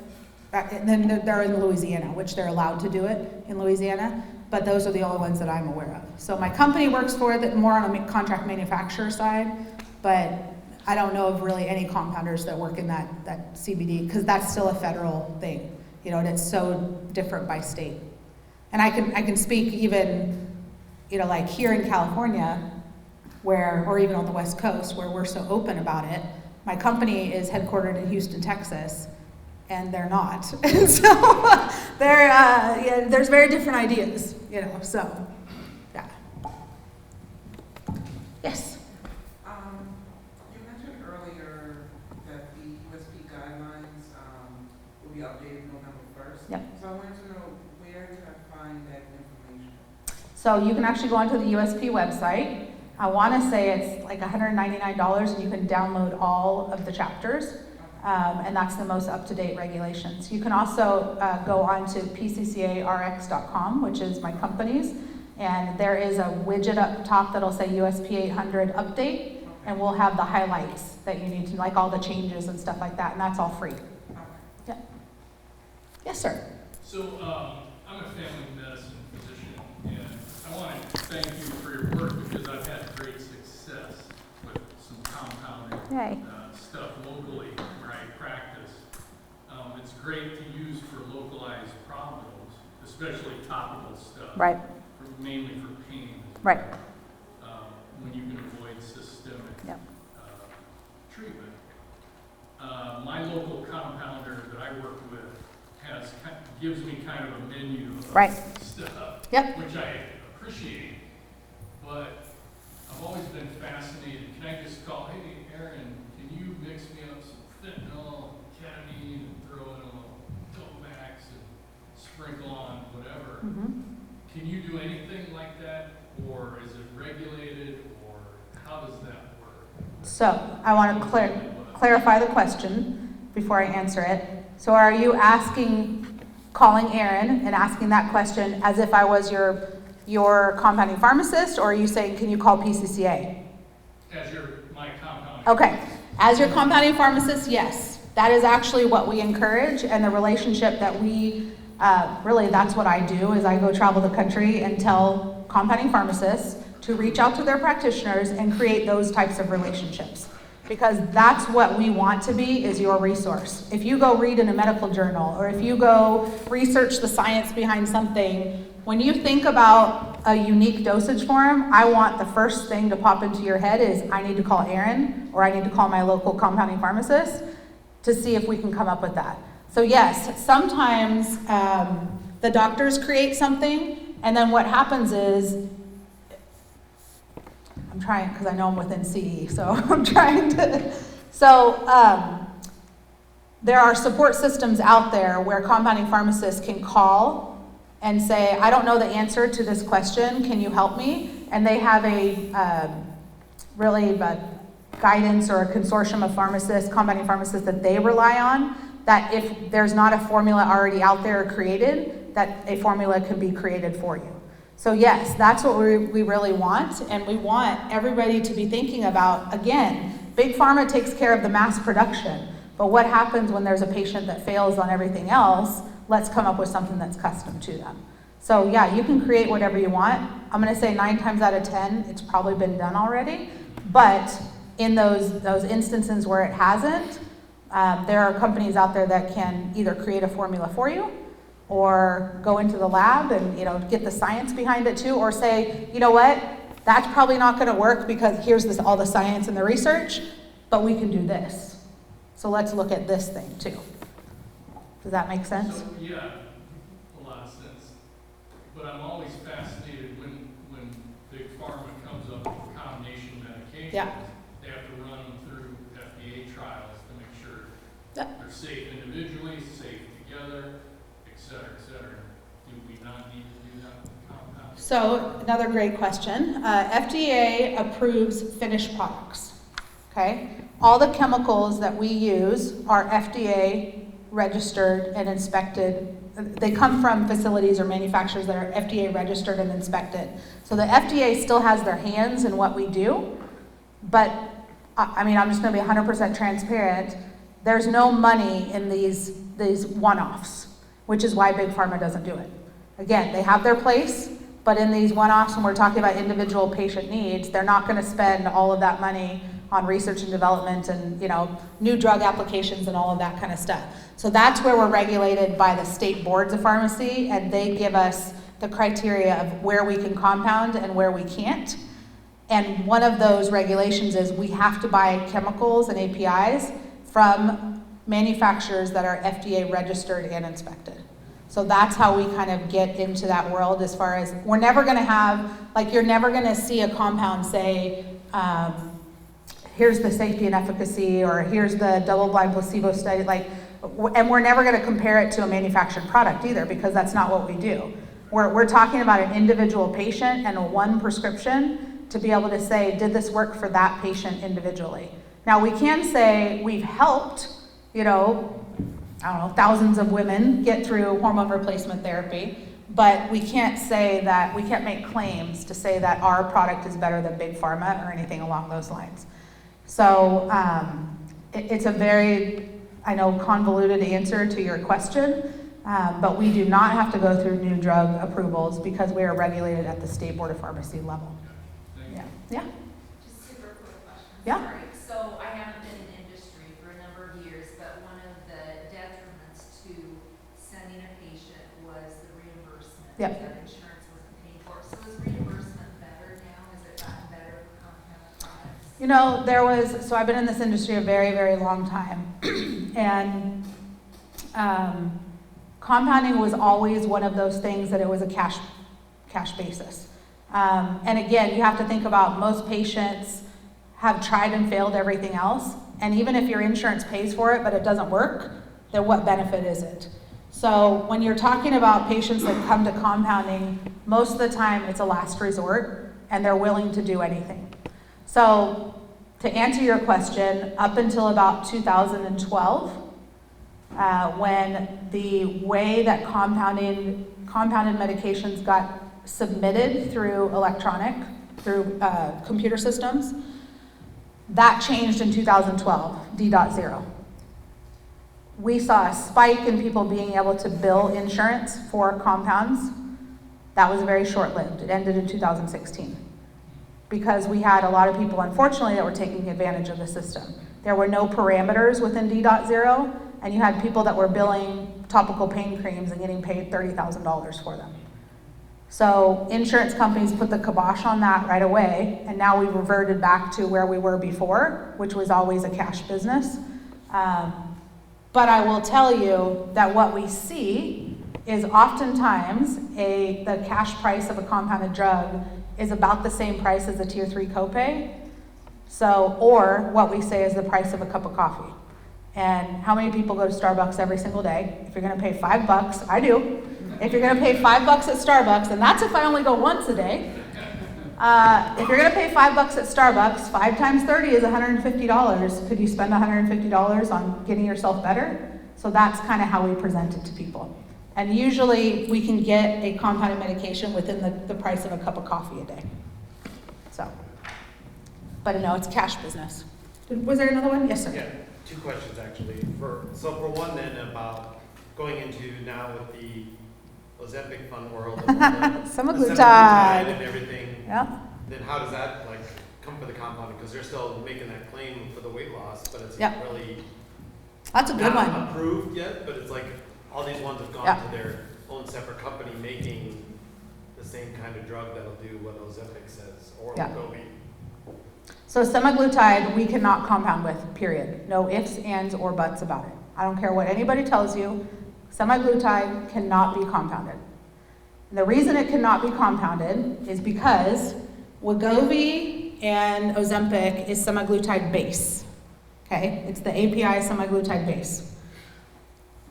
then they're in Louisiana, which they're allowed to do it in Louisiana, but those are the only ones that I'm aware of. So my company works for it more on a contract manufacturer side, but I don't know of really any compounders that work in that CBD, because that's still a federal thing, you know, and it's so different by state. And I can speak even, you know, like here in California, or even on the West Coast, where we're so open about it. My company is headquartered in Houston, Texas, and they're not. So there's very different ideas, you know, so, yeah. Yes? You mentioned earlier that the USP guidelines will be updated November 1st. Yep. So I wanted to know, where did I find that information? So you can actually go onto the USP website. I want to say it's like $199 and you can download all of the chapters. And that's the most up-to-date regulations. You can also go on to pccarx.com, which is my company's, and there is a widget up top that'll say USP 800 update, and we'll have the highlights that you need to, like all the changes and stuff like that, and that's all free. Yeah. Yes, sir. So I'm a family medicine physician, and I want to thank you for your work because I've had great success with some compounding stuff locally where I practice. It's great to use for localized problems, especially topical stuff. Right. Mainly for pain. Right. When you can avoid systemic treatment. My local compounder that I work with gives me kind of a menu of stuff, which I appreciate, but I've always been fascinated. Can I just call, hey, Aaron, can you mix me up some fentanyl, ketamine, and throw in a little Tomax and sprinkle on whatever? Mm-hmm. Can you do anything like that, or is it regulated, or how does that work? So I want to clarify the question before I answer it. So are you calling Aaron and asking that question as if I was your compounding pharmacist, or are you saying, can you call PCCA? As my compounding. Okay, as your compounding pharmacist, yes. That is actually what we encourage, and the relationship that we really, that's what I do, is I go travel the country and tell compounding pharmacists to reach out to their practitioners and create those types of relationships. Because that's what we want to be, is your resource. If you go read in a medical journal, or if you go research the science behind something, when you think about a unique dosage form, I want the first thing to pop into your head is, I need to call Aaron, or I need to call my local compounding pharmacist to see if we can come up with that. So yes, sometimes the doctors create something, and then what happens is, I'm trying, because I know I'm within CE, so I'm trying to, there are support systems out there where compounding pharmacists can call and say, I don't know the answer to this question, can you help me? And they have a guidance or a consortium of pharmacists, compounding pharmacists that they rely on, that if there's not a formula already out there created, that a formula can be created for you. So yes, that's what we really want, and we want everybody to be thinking about, again, Big Pharma takes care of the mass production, but what happens when there's a patient that fails on everything else? Let's come up with something that's custom to them. So yeah, you can create whatever you want. I'm gonna say 9 times out of 10, it's probably been done already, but in those instances where it hasn't, there are companies out there that can either create a formula for you, or go into the lab and get the science behind it too, or say, you know what, that's probably not going to work because here's all the science and the research, but we can do this. So let's look at this thing too. Does that make sense? So, yeah, a lot of sense. but I'm always fascinated when Big Pharma comes up with combination medications. Yeah. They have to run them through FDA trials to make sure Yeah. they're safe individually, safe together, et cetera, et cetera. Do we not need to do that with compounds? So, another great question. FDA approves finished products, okay? All the chemicals that we use are FDA registered and inspected. They come from facilities or manufacturers that are FDA registered and inspected. So the FDA still has their hands in what we do, but I mean, I'm just gonna be 100% transparent. There's no money in these one-offs, which is why Big Pharma doesn't do it. Again, they have their place, but in these one-offs, when we're talking about individual patient needs, they're not gonna spend all of that money on research and development and, you know, new drug applications and all of that kind of stuff. So that's where we're regulated by the state boards of pharmacy, and they give us the criteria of where we can compound and where we can't. And one of those regulations is we have to buy chemicals and APIs from manufacturers that are FDA registered and inspected. So that's how we kind of get into that world, as far as we're never gonna have, like, you're never gonna see a compound say, here's the safety and efficacy, or here's the double-blind placebo study, like, and we're never gonna compare it to a manufactured product either, because that's not what we do. We're talking about an individual patient and a one prescription to be able to say, did this work for that patient individually? Now, we can say we've helped, you know, I don't know, thousands of women get through hormone replacement therapy, but we can't say that, we can't make claims to say that our product is better than Big Pharma or anything along those lines. So it's a very, I know, convoluted answer to your question, but we do not have to go through new drug approvals because we are regulated at the State Board of Pharmacy level. Yeah. Yeah. Just super quick question. Yeah. Sorry. So I haven't been in industry for a number of years, but one of the detriments to sending a patient was the reimbursement Yep. that insurance wasn't paying for. So is reimbursement better now? Has it gotten better for compound products? You know, so I've been in this industry a very, very long time. And compounding was always one of those things that it was a cash basis. And again, you have to think about, most patients have tried and failed everything else. And even if your insurance pays for it, but it doesn't work, then what benefit is it? So when you're talking about patients that come to compounding, most of the time it's a last resort and they're willing to do anything. So to answer your question, up until about 2012, when the way that compounded medications got submitted through computer systems, that changed in 2012, D.0. We saw a spike in people being able to bill insurance for compounds. That was very short-lived. It ended in 2016 because we had a lot of people, unfortunately, that were taking advantage of the system. There were no parameters within D.0, and you had people that were billing topical pain creams and getting paid $30,000 for them. So insurance companies put the kibosh on that right away, and now we've reverted back to where we were before, which was always a cash business. But I will tell you that what we see is oftentimes the cash price of a compounded drug is about the same price as a tier 3 copay. So, or what we say is the price of a cup of coffee. And how many people go to Starbucks every single day? If you're gonna pay $5, I do. If you're gonna pay $5 at Starbucks, and that's if I only go once a day. If you're gonna pay $5 at Starbucks, 5 times 30 is $150. Could you spend $150 on getting yourself better? So that's kind of how we present it to people. And usually we can get a compounded medication within the price of a cup of coffee a day. So, but no, it's cash business. Was there another one? Yes, sir. Yeah, 2 questions actually. So for one then, about going into now with the Ozempic fun world and the Semaglutide and everything, Yeah. then how does that like come for the compounding? Because they're still making that claim for the weight loss, but it's Yeah. not really That's a good not one. approved yet, but it's like all these ones have gone Yeah. to their own separate company making the same kind of drug that'll do what Ozempic says, or Yeah. Wegovy. So semaglutide, we cannot compound with, period. No ifs, ands, or buts about it. I don't care what anybody tells you, semaglutide cannot be compounded. And the reason it cannot be compounded is because Wegovy and Ozempic is semaglutide base. Okay, it's the API semaglutide base.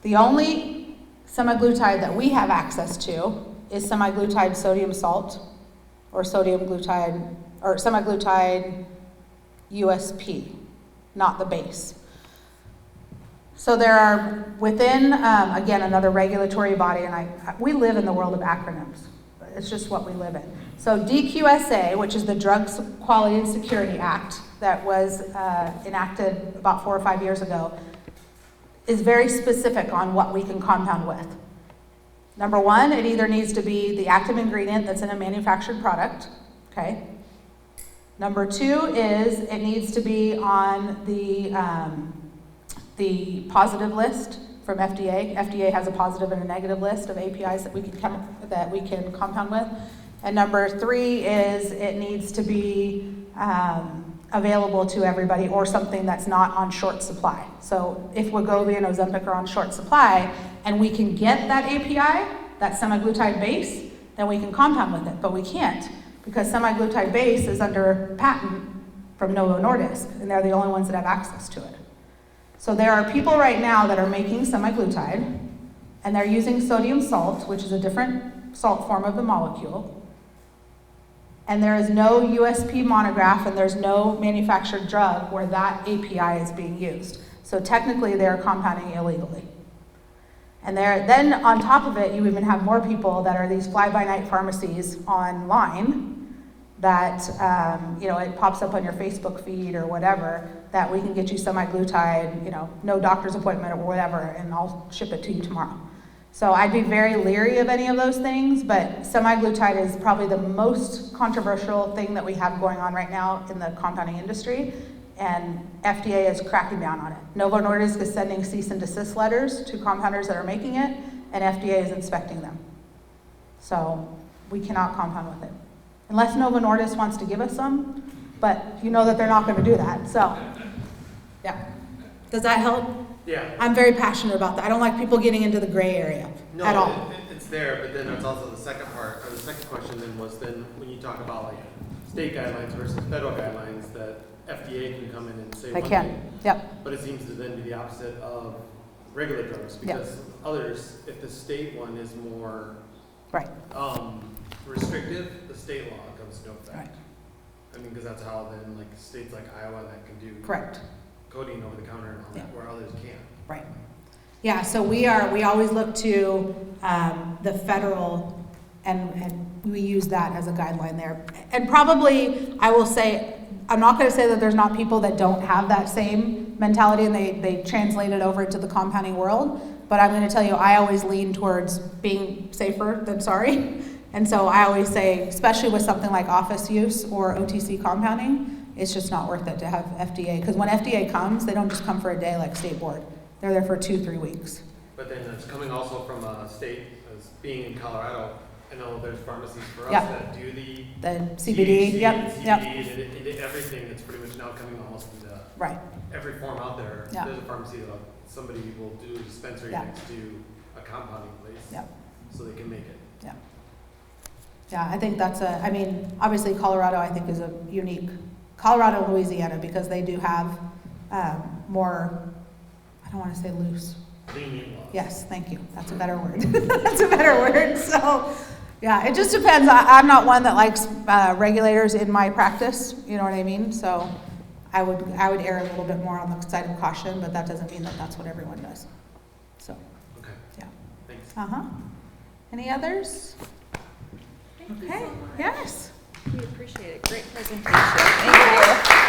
The only semaglutide that we have access to is semaglutide sodium salt, or sodium glutide, or semaglutide USP, not the base. So there are within, again, another regulatory body, and we live in the world of acronyms. It's just what we live in. So DQSA, which is the Drugs Quality and Security Act that was enacted about 4 or 5 years ago, is very specific on what we can compound with. Number one, it either needs to be the active ingredient that's in a manufactured product, okay? Number two is it needs to be on the positive list from FDA. FDA has a positive and a negative list of APIs that we can compound with. And number three is it needs to be available to everybody, or something that's not on short supply. So if Wegovy and Ozempic are on short supply and we can get that API, that semaglutide base, then we can compound with it, but we can't because semaglutide base is under patent from Novo Nordisk, and they're the only ones that have access to it. So there are people right now that are making semaglutide, and they're using sodium salt, which is a different salt form of the molecule, and there is no USP monograph and there's no manufactured drug where that API is being used. So technically they're compounding illegally. And then on top of it, you even have more people that are these fly-by-night pharmacies online that, it pops up on your Facebook feed or whatever, that we can get you semaglutide, no doctor's appointment or whatever, and I'll ship it to you tomorrow. So I'd be very leery of any of those things, but semaglutide is probably the most controversial thing that we have going on right now in the compounding industry, and FDA is cracking down on it. Novo Nordisk is sending cease and desist letters to compounders that are making it, and FDA is inspecting them. So we cannot compound with it. Unless Novo Nordisk wants to give us some, but you know that they're not going to do that, so yeah. Does that help? Yeah. I'm very passionate about that. I don't like people getting into the gray area at all. It's there, but then that's also the second part, or the second question then was then when you talk about like state guidelines versus federal guidelines, that FDA can come in and say They one can, thing, yep, but it seems to then be the opposite of regular drugs, because others, if the state one is more right, restrictive, the state law comes into effect. Right. I mean, because that's how then like states like Iowa that can do correct, codeine over the counter and all that, where others can't. right. Yeah, so we always look to the federal, and we use that as a guideline there. And probably, I will say, I'm not going to say that there's not people that don't have that same mentality and they translate it over into the compounding world, but I'm going to tell you, I always lean towards being safer than sorry. And so I always say, especially with something like office use or OTC compounding, it's just not worth it to have FDA. Because when FDA comes, they don't just come for a day like state board. They're there for 2-3 weeks. But then it's coming also from a state, as being in Colorado, I know there's pharmacies for us Yep. that do the CBD, THC yep, and CBD yep. and everything that's pretty much now coming almost into Right, every form out there. Yeah. There's a pharmacy that somebody will do a dispensary Yeah. next to a compounding place, Yep. so they can make it. yeah, I think that's obviously Colorado I think is a unique, Colorado and Louisiana, because they do have more, I don't want to say loose. Lenient laws. Yes, thank you. That's a better word. That's a better word. So, yeah, it just depends. I'm not one that likes regulators in my practice. You know what I mean? So, I would err a little bit more on the side of caution, but that doesn't mean that that's what everyone does. So, Okay. yeah. Thanks. Any others? Thank you Okay. so much. Yes. We appreciate it. Great presentation. Thank you.